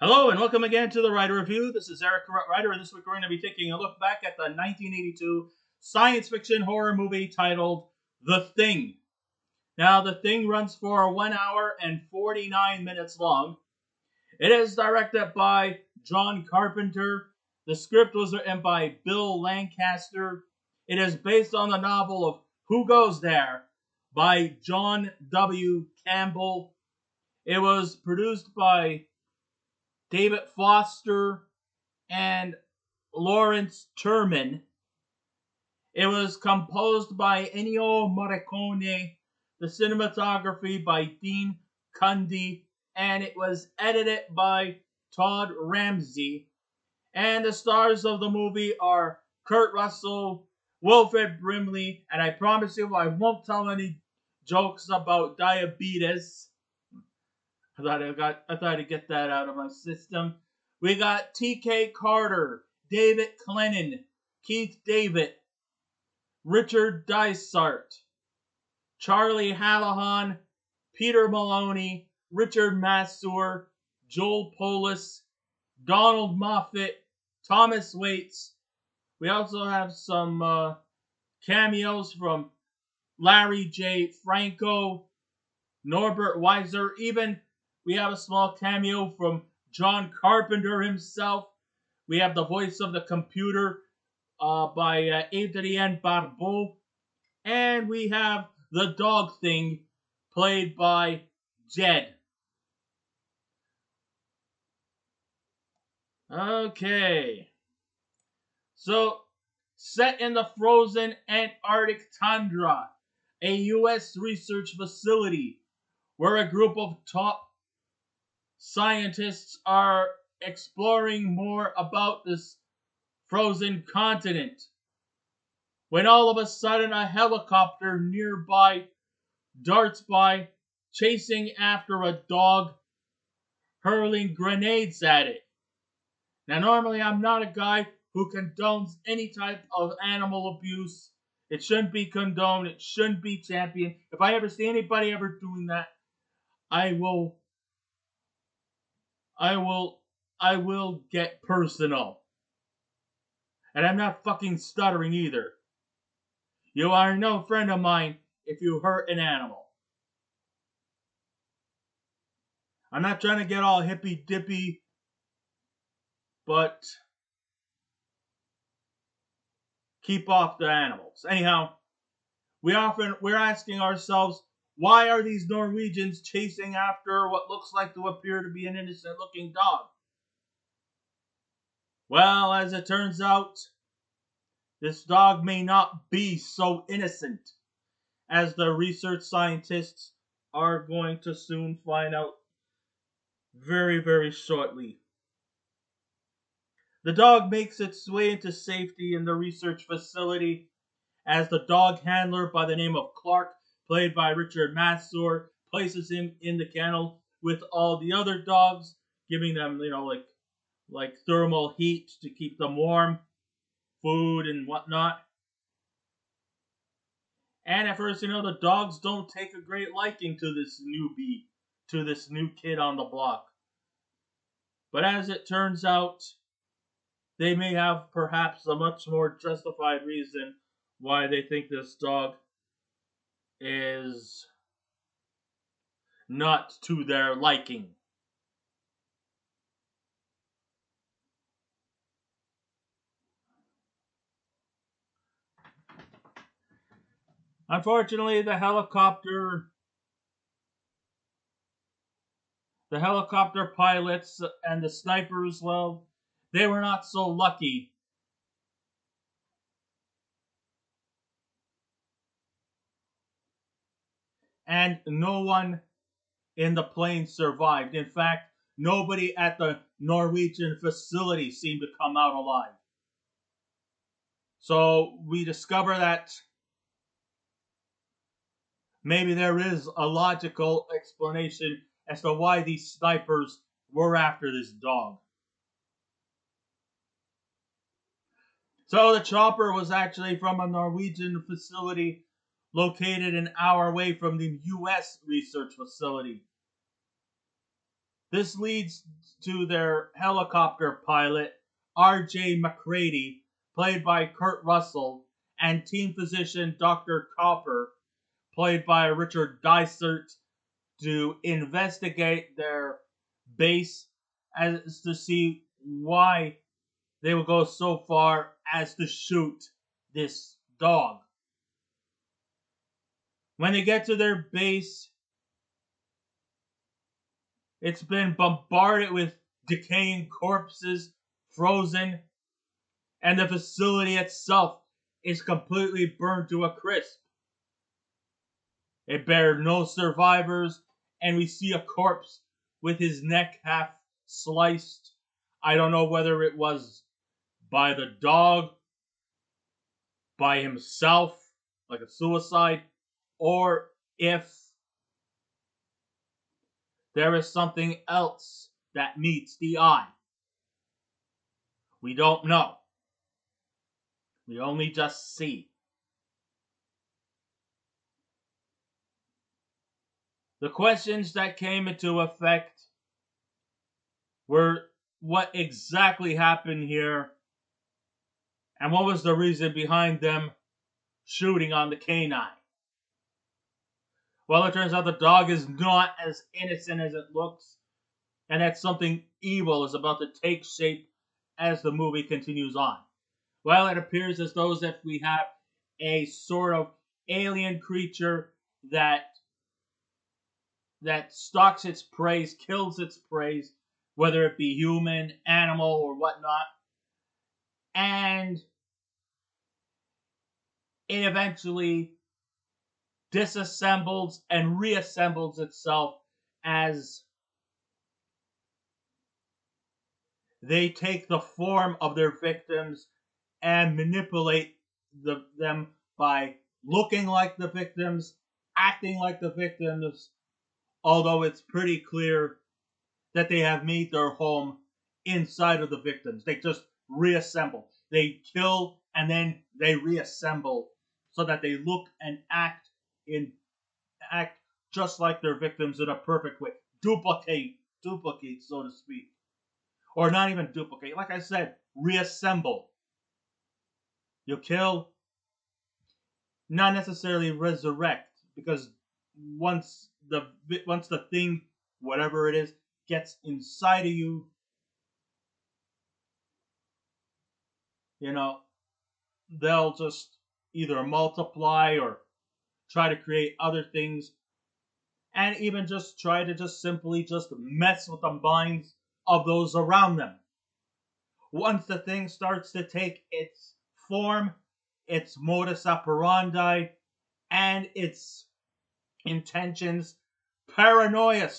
Hello and welcome again to the Writer Review. This is Eric Writer, and this week we're going to be taking a look back at the 1982 science fiction horror movie titled The Thing. Now, The Thing runs for 1 hour and 49 minutes long. It is directed by John Carpenter. The script was written by Bill Lancaster. It is based on the novel of Who Goes There by John W. Campbell. It was produced by David Foster and Lawrence Terman. It was composed by Ennio Morricone, the cinematography by Dean Cundy, and it was edited by Todd Ramsey. And the stars of the movie are Kurt Russell, Wilfrid Brimley, and I promise you I won't tell any jokes about diabetes. I thought I'd get that out of my system. We got T.K. Carter, David Clennon, Keith David, Richard Dysart, Charlie Hallahan, Peter Maloney, Richard Masur, Joel Polis, Donald Moffat, Thomas Waits. We also have some cameos from Larry J. Franco, Norbert Weisser, even we have a small cameo from John Carpenter himself. We have the voice of the computer by Adrienne Barbeau. And we have the dog thing played by Jed. Okay. So, set in the frozen Antarctic tundra, a U.S. research facility where a group of top scientists are exploring more about this frozen continent, when all of a sudden a helicopter nearby darts by, chasing after a dog, hurling grenades at it. Now, normally I'm not a guy who condones any type of animal abuse. It shouldn't be condoned. It shouldn't be championed. If I ever see anybody ever doing that, I will get personal. And I'm not fucking stuttering either. You are no friend of mine if you hurt an animal. I'm not trying to get all hippy dippy, but keep off the animals. Anyhow, we're asking ourselves, why are these Norwegians chasing after what looks like to appear to be an innocent looking dog? Well, as it turns out, this dog may not be so innocent, as the research scientists are going to soon find out very, very shortly. The dog makes its way into safety in the research facility as the dog handler by the name of Clark, played by Richard Masur, places him in the kennel with all the other dogs, giving them, like thermal heat to keep them warm, food and whatnot. And at first, the dogs don't take a great liking to this newbie, to this new kid on the block. But as it turns out, they may have perhaps a much more justified reason why they think this dog is not to their liking. Unfortunately, the helicopter pilots and the snipers, well, they were not so lucky. And no one in the plane survived. In fact, nobody at the Norwegian facility seemed to come out alive. So we discover that maybe there is a logical explanation as to why these snipers were after this dog. So the chopper was actually from a Norwegian facility located an hour away from the U.S. research facility. This leads to their helicopter pilot, R.J. McCready, played by Kurt Russell, and team physician Dr. Copper, played by Richard Dysart, to investigate their base as to see why they would go so far as to shoot this dog. When they get to their base, it's been bombarded with decaying corpses, frozen, and the facility itself is completely burned to a crisp. It bears no survivors, and we see a corpse with his neck half sliced. I don't know whether it was by the dog, by himself, like a suicide, or if there is something else that meets the eye. We don't know. We only just see. The questions that came into effect were what exactly happened here and what was the reason behind them shooting on the canine. Well, it turns out the dog is not as innocent as it looks, and that something evil is about to take shape as the movie continues on. Well, it appears as though if we have a sort of alien creature that stalks its prey, kills its prey, whether it be human, animal, or whatnot, and it eventually disassembles and reassembles itself as they take the form of their victims and manipulate them by looking like the victims, acting like the victims, although it's pretty clear that they have made their home inside of the victims. They just reassemble. They kill and then they reassemble so that they look and act just like their victims in a perfect way. Duplicate, so to speak. Or not even duplicate. Like I said, reassemble. You kill, not necessarily resurrect, because once the thing, whatever it is, gets inside of you, they'll just either multiply or try to create other things, and even just try to just simply just mess with the minds of those around them. Once the thing starts to take its form, its modus operandi, and its intentions, paranoia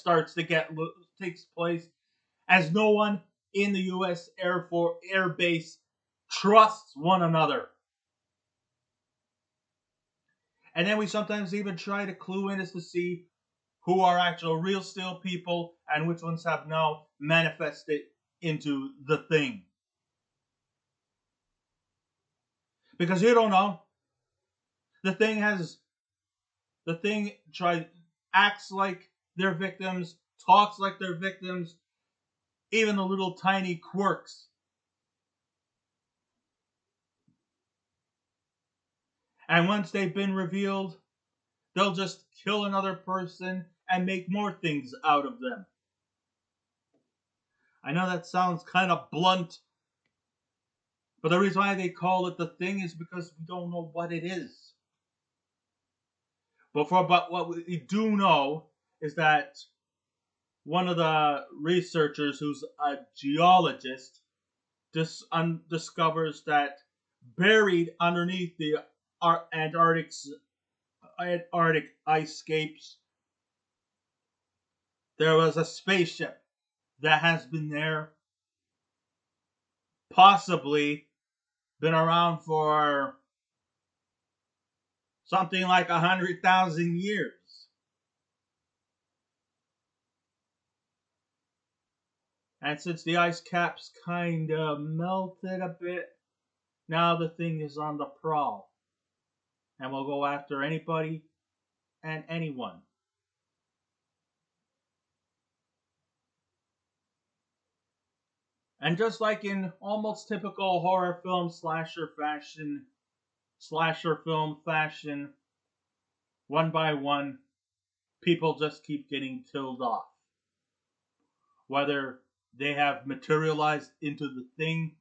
takes place, as no one in the U.S. Air Base trusts one another. And then we sometimes even try to clue in as to see who are actual real steel people and which ones have now manifested into the thing. Because you don't know. The thing acts like their victims, talks like their victims, even the little tiny quirks. And once they've been revealed, they'll just kill another person and make more things out of them. I know that sounds kind of blunt, but the reason why they call it the thing is because we don't know what it is. But what we do know is that one of the researchers, who's a geologist, discovers that buried underneath the Antarctic ice capes, there was a spaceship that has been there, possibly been around for something like 100,000 years. And since the ice caps kind of melted a bit, now the thing is on the prowl. And will go after anybody and anyone. And just like in almost typical horror film slasher film fashion, one by one, people just keep getting killed off. Whether they have materialized into the thing,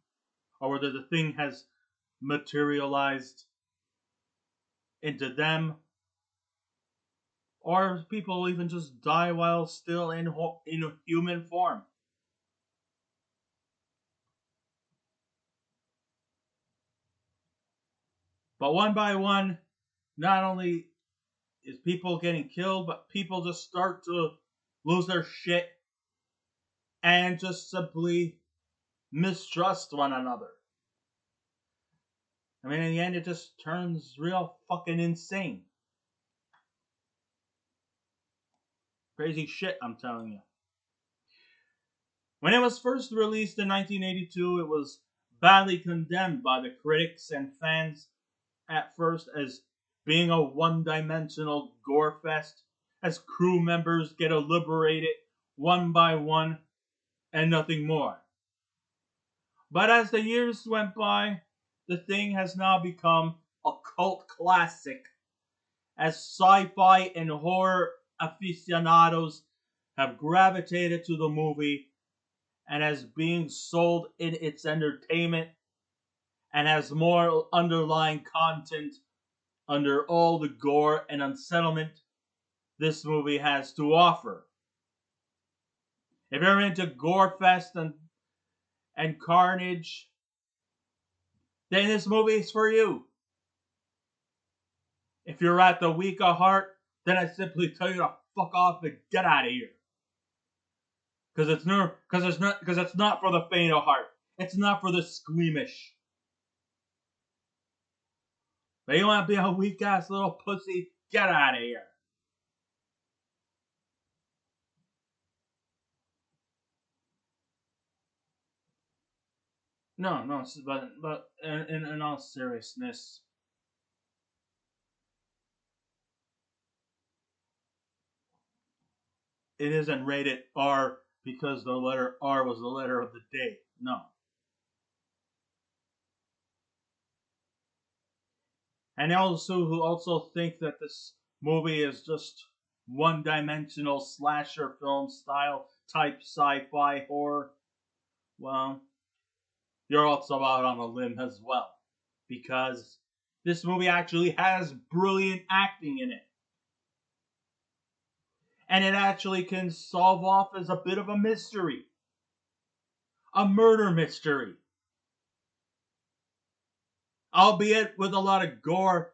or whether the thing has materialized into them, or people even just die while still in human form. But one by one, not only is people getting killed, but people just start to lose their shit and just simply mistrust one another. I mean, in the end, it just turns real fucking insane. Crazy shit, I'm telling you. When it was first released in 1982, it was badly condemned by the critics and fans at first as being a one-dimensional gore fest, as crew members get liberated one by one and nothing more. But as the years went by, the thing has now become a cult classic, as sci-fi and horror aficionados have gravitated to the movie and as being sold in its entertainment and has more underlying content under all the gore and unsettlement this movie has to offer. If you're into gore fest and carnage, then this movie is for you. If you're at the weak of heart, then I simply tell you to fuck off and get out of here. Because it's not for the faint of heart. It's not for the squeamish. But you want to be a weak ass little pussy? Get out of here. No, but in all seriousness, it isn't rated R because the letter R was the letter of the day. No. And also who also think that this movie is just one-dimensional slasher film style type sci-fi horror, well, you're also out on a limb as well. Because this movie actually has brilliant acting in it. And it actually can solve off as a bit of a mystery. A murder mystery. Albeit with a lot of gore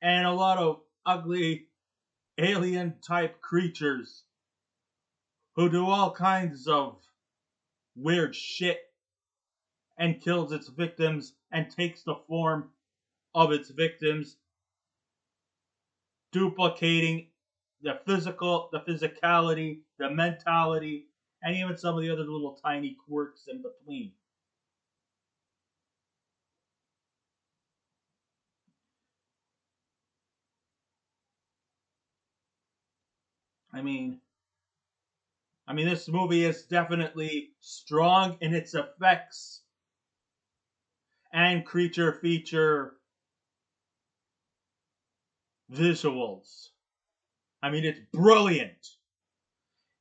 and a lot of ugly alien type creatures who do all kinds of weird shit and kills its victims and takes the form of its victims, duplicating the physicality, the mentality, and even some of the other little tiny quirks in between. I mean, this movie is definitely strong in its effects and creature feature visuals. It's brilliant.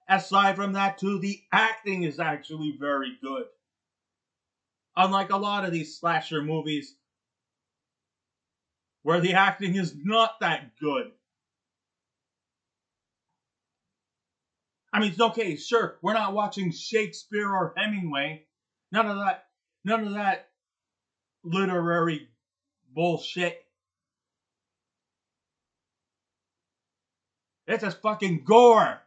Aside from that, too, the acting is actually very good. Unlike a lot of these slasher movies, where the acting is not that good. It's okay, sure, we're not watching Shakespeare or Hemingway. None of that, none of that literary bullshit. It's just fucking gore.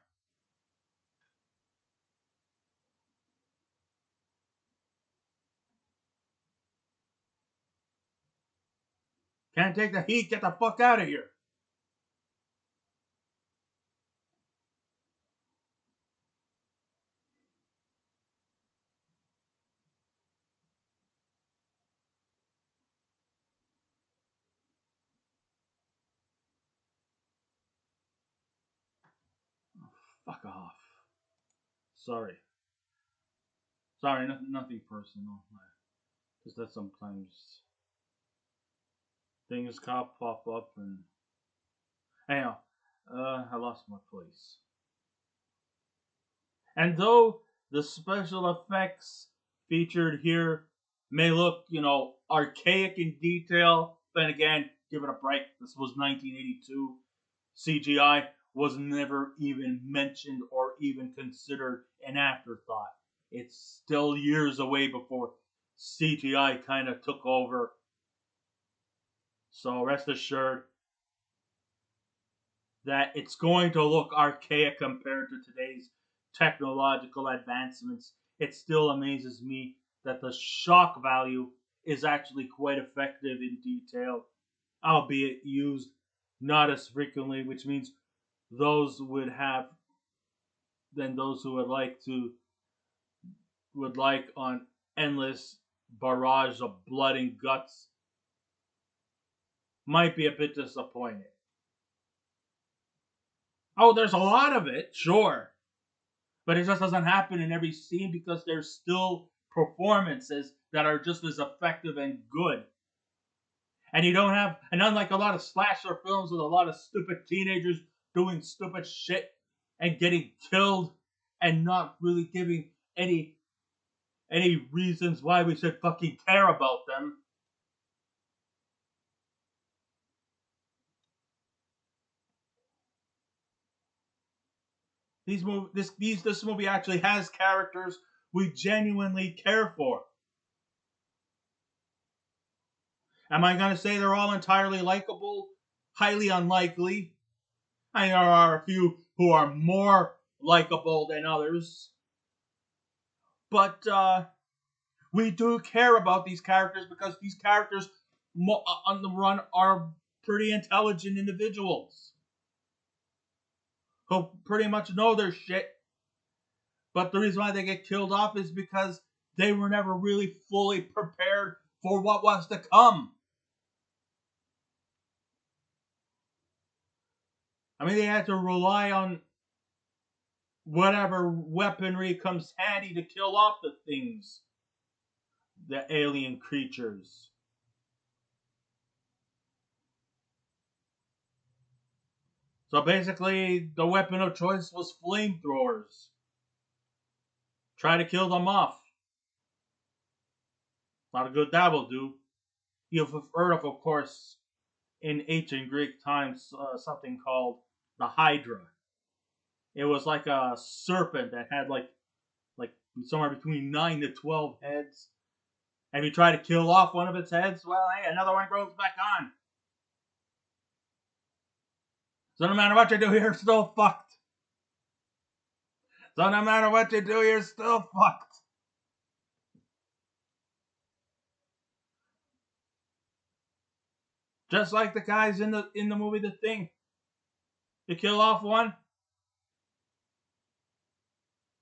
Can't take the heat, get the fuck out of here. Fuck off. Sorry. Sorry, nothing personal. Just that sometimes things pop up and anyhow, I lost my place. And though the special effects featured here may look, archaic in detail, then again, give it a break. This was 1982. CGI was never even mentioned or even considered an afterthought. It's still years away before CGI kind of took over. So rest assured that it's going to look archaic compared to today's technological advancements. It still amazes me that the shock value is actually quite effective in detail, albeit used not as frequently, which means those who would like on endless barrage of blood and guts might be a bit disappointed. Oh, there's a lot of it, sure. But it just doesn't happen in every scene because there's still performances that are just as effective and good. And unlike a lot of slasher films with a lot of stupid teenagers doing stupid shit and getting killed and not really giving any reasons why we should fucking care about them. This movie actually has characters we genuinely care for. Am I going to say they're all entirely likable? Highly unlikely. I know there are a few who are more likable than others. But we do care about these characters because these characters on the run are pretty intelligent individuals who pretty much know their shit. But the reason why they get killed off is because they were never really fully prepared for what was to come. I mean, they had to rely on whatever weaponry comes handy to kill off the things, the alien creatures. So basically, the weapon of choice was flamethrowers. Try to kill them off. A lot of good that will do. You've heard of course, in ancient Greek times, something called the Hydra. It was like a serpent that had like somewhere between 9 to 12 heads. And if you try to kill off one of its heads, well, hey, another one grows back on. So no matter what you do, you're still fucked. So no matter what you do, you're still fucked. Just like the guys in the movie The Thing. You kill off one,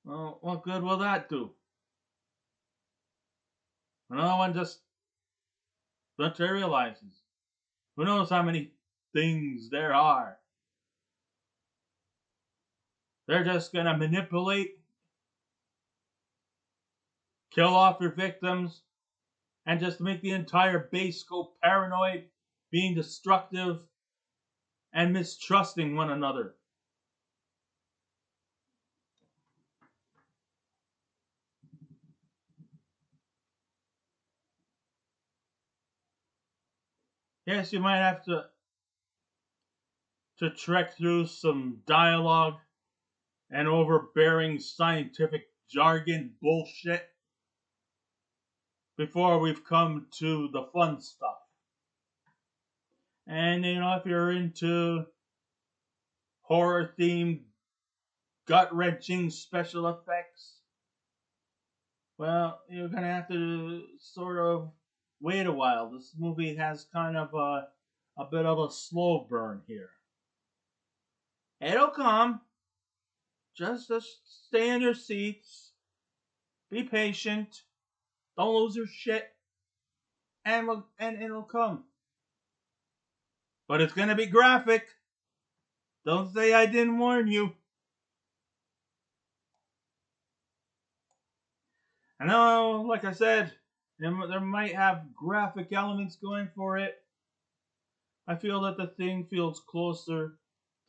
well, what good will that do? Another one just materializes. Who knows how many things there are? They're just gonna manipulate, kill off your victims, and just make the entire base go paranoid, being destructive, and mistrusting one another. Yes, you might have to trek through some dialogue and overbearing scientific jargon bullshit before we've come to the fun stuff. And if you're into horror themed, gut wrenching special effects, well, you're gonna have to sort of wait a while. This movie has kind of a bit of a slow burn here. It'll come. Just stay in your seats. Be patient. Don't lose your shit. And it'll come. But it's gonna be graphic. Don't say I didn't warn you. I know, like I said, there might have graphic elements going for it. I feel that the thing feels closer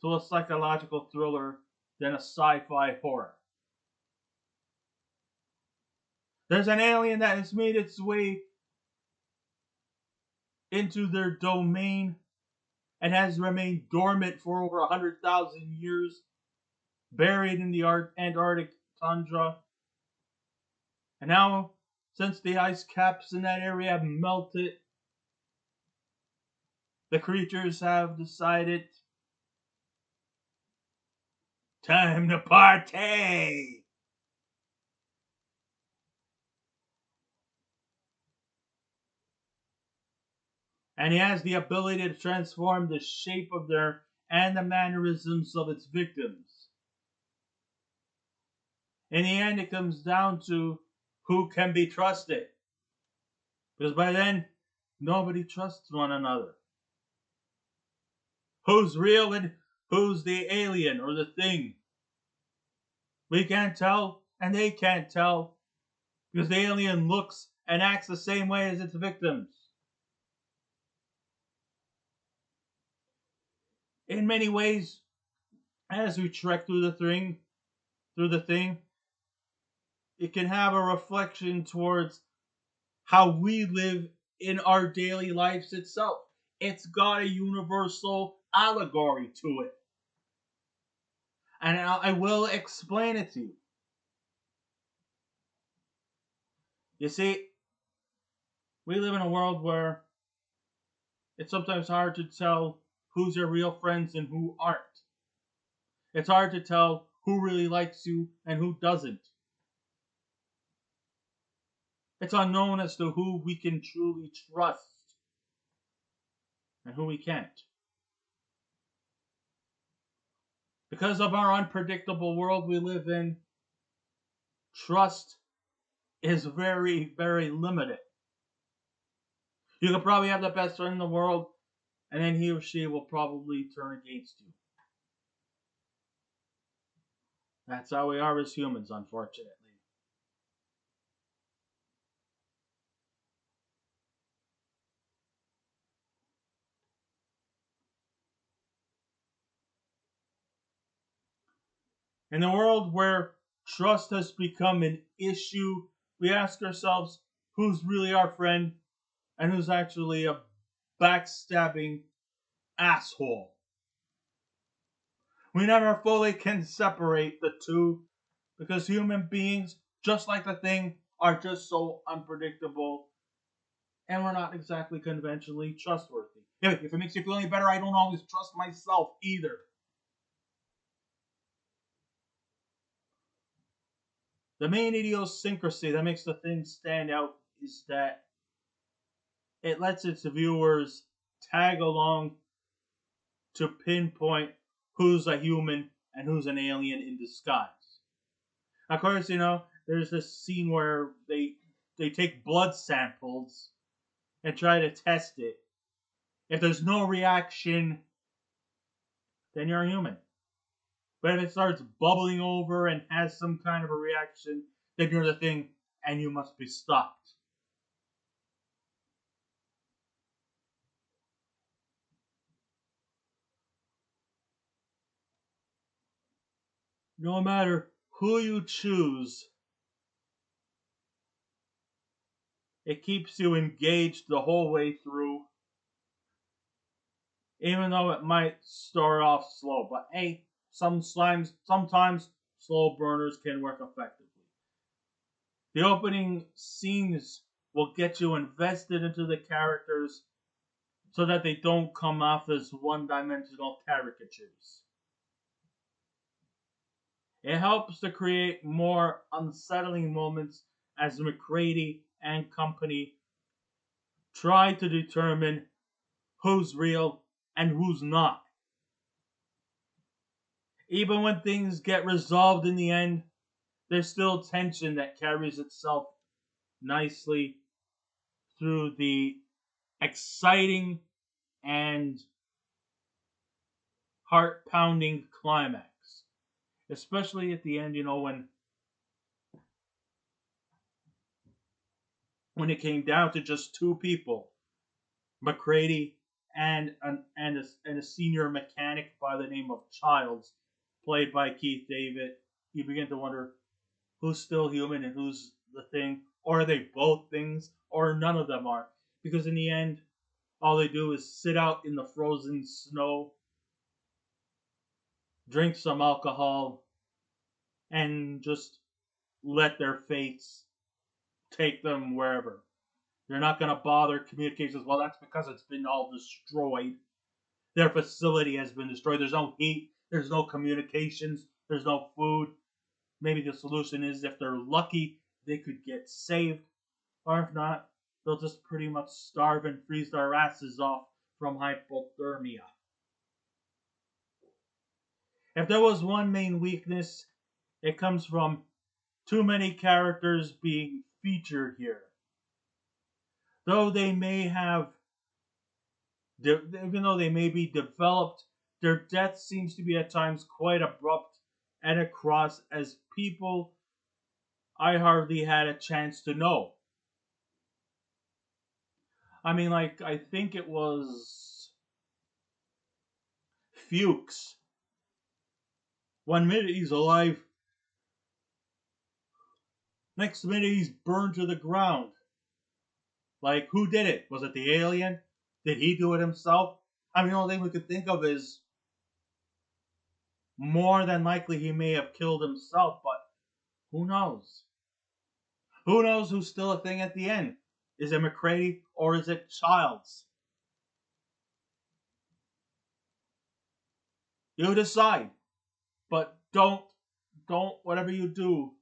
to a psychological thriller than a sci-fi horror. There's an alien that has made its way into their domain and has remained dormant for over 100,000 years, buried in the Antarctic tundra. And now, since the ice caps in that area have melted, the creatures have decided time to party! And he has the ability to transform the shape of their and the mannerisms of its victims. In the end, it comes down to who can be trusted. Because by then, nobody trusts one another. Who's real and who's the alien or the thing? We can't tell, and they can't tell, because the alien looks and acts the same way as its victims. In many ways, as we trek through the thing, it can have a reflection towards how we live in our daily lives itself. It's got a universal allegory to it. And I will explain it to you. You see, we live in a world where it's sometimes hard to tell who's your real friends and who aren't. It's hard to tell who really likes you and who doesn't. It's unknown as to who we can truly trust and who we can't. Because of our unpredictable world we live in, trust is very, very limited. You could probably have the best friend in the world, and then he or she will probably turn against you. That's how we are as humans, unfortunately. In a world where trust has become an issue, we ask ourselves who's really our friend and who's actually a backstabbing asshole. We never fully can separate the two because human beings, just like the thing, are just so unpredictable and we're not exactly conventionally trustworthy. If it makes you feel any better, I don't always trust myself either. The main idiosyncrasy that makes the thing stand out is that it lets its viewers tag along to pinpoint who's a human and who's an alien in disguise. Of course, there's this scene where they take blood samples and try to test it. If there's no reaction, then you're a human. But if it starts bubbling over and has some kind of a reaction, then you're the thing and you must be stopped. No matter who you choose, it keeps you engaged the whole way through, even though it might start off slow. But hey, sometimes slow burners can work effectively. The opening scenes will get you invested into the characters so that they don't come off as one-dimensional caricatures. It helps to create more unsettling moments as McCready and company try to determine who's real and who's not. Even when things get resolved in the end, there's still tension that carries itself nicely through the exciting and heart pounding climax. Especially at the end, when when it came down to just two people, McCready and a senior mechanic by the name of Childs, played by Keith David. You begin to wonder who's still human and who's the thing, or are they both things, or none of them are? Because in the end, all they do is sit out in the frozen snow, drink some alcohol, and just let their fates take them wherever. They're not going to bother communications. Well, that's because it's been all destroyed. Their facility has been destroyed. There's no heat. There's no communications. There's no food. Maybe the solution is if they're lucky, they could get saved. Or if not, they'll just pretty much starve and freeze their asses off from hypothermia. If there was one main weakness, it comes from too many characters being featured here. Though they may have, even though they may be developed, their death seems to be at times quite abrupt and across as people I hardly had a chance to know. I mean, like, I think it was Fuchs. 1 minute he's alive, next minute he's burned to the ground. Like, who did it? Was it the alien? Did he do it himself? I mean, the only thing we could think of is more than likely he may have killed himself, but who knows? Who knows who's still a thing at the end? Is it McCready or is it Childs? You decide. But don't, whatever you do,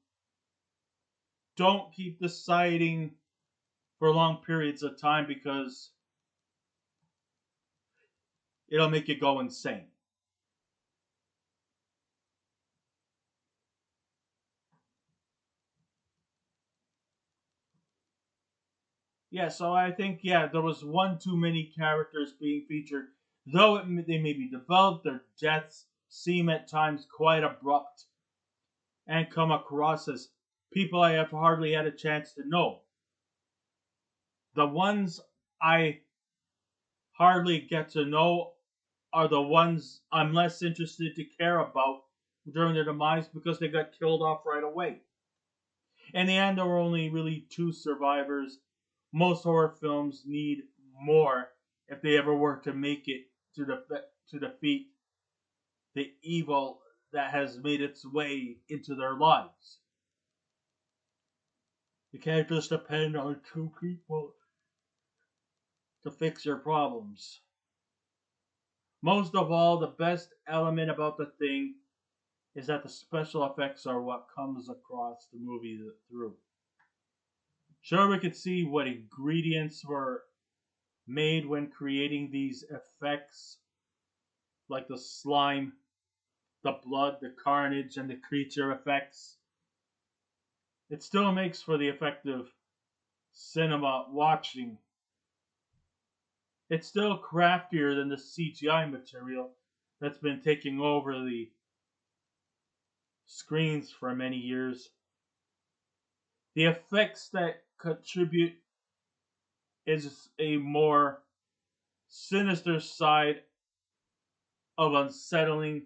don't keep deciding for long periods of time because it'll make you go insane. Yeah, so I think, yeah, there was one too many characters being featured. Though they may be developed, their deaths seem at times quite abrupt and come across as people I have hardly had a chance to know. The ones I hardly get to know are the ones I'm less interested to care about during their demise because they got killed off right away. In the end, there were only really two survivors. Most horror films need more if they ever were to make it to defeat the evil that has made its way into their lives. You can't just depend on two people to fix your problems. Most of all, the best element about the thing is that the special effects are what comes across the movie through. Sure, we could see what ingredients were made when creating these effects, like the slime, the blood, the carnage, and the creature effects. It still makes for the effective cinema watching. It's still craftier than the CGI material that's been taking over the screens for many years. The effects that contribute is a more sinister side of unsettling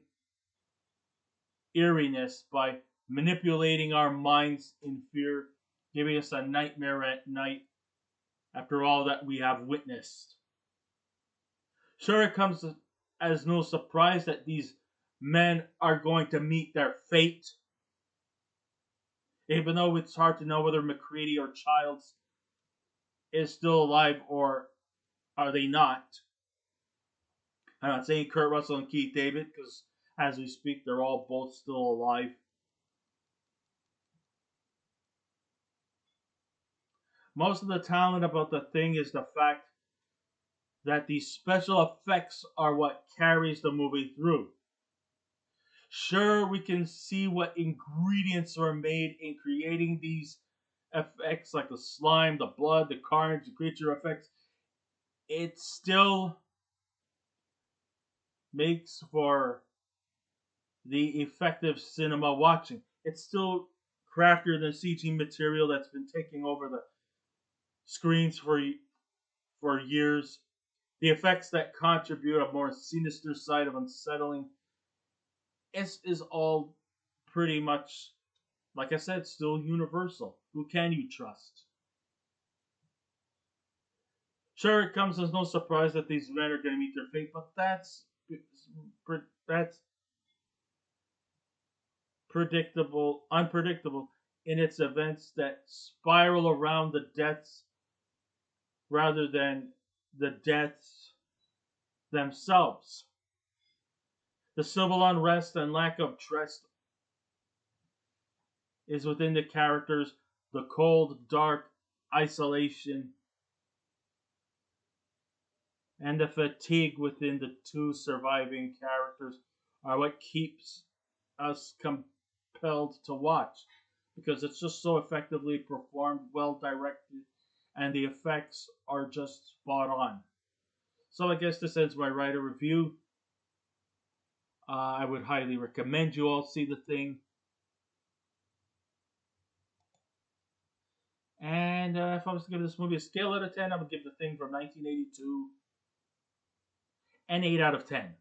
eeriness by manipulating our minds in fear, giving us a nightmare at night after all that we have witnessed. Sure, it comes as no surprise that these men are going to meet their fate, even though it's hard to know whether McCready or Childs is still alive or are they not. I'm not saying Kurt Russell and Keith David because as we speak, they're all both still alive. Most of the talent about the thing is the fact that these special effects are what carries the movie through. Sure, we can see what ingredients were made in creating these effects, like the slime, the blood, the carnage, the creature effects. It still makes for the effective cinema watching. It's still craftier than CG material that's been taking over the screens for years. The effects that contribute a more sinister side of unsettling is all pretty much, like I said, still universal. Who can you trust? Sure, it comes as no surprise that these men are going to meet their fate, but that's unpredictable in its events that spiral around the deaths rather than the deaths themselves. The civil unrest and lack of trust is within the characters. The cold, dark isolation and the fatigue within the two surviving characters are what keeps us compelled to watch, because it's just so effectively performed, well directed, and the effects are just spot on. So I guess this ends my writer review. I would highly recommend you all see The Thing. And if I was to give this movie a scale out of 10, I would give The Thing from 1982 an 8 out of 10.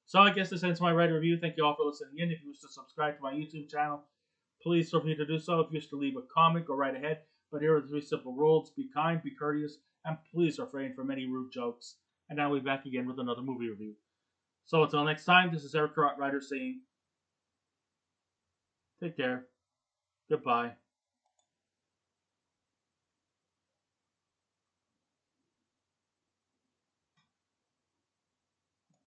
So I guess this ends my writer review. Thank you all for listening in. If you wish to subscribe to my YouTube channel, please feel free to do so. If you wish to leave a comment, go right ahead. But here are the 3 simple rules. Be kind, be courteous, and please refrain from any rude jokes. And now we'll be back again with another movie review. So until next time, this is Eric Carpenter saying, take care, goodbye.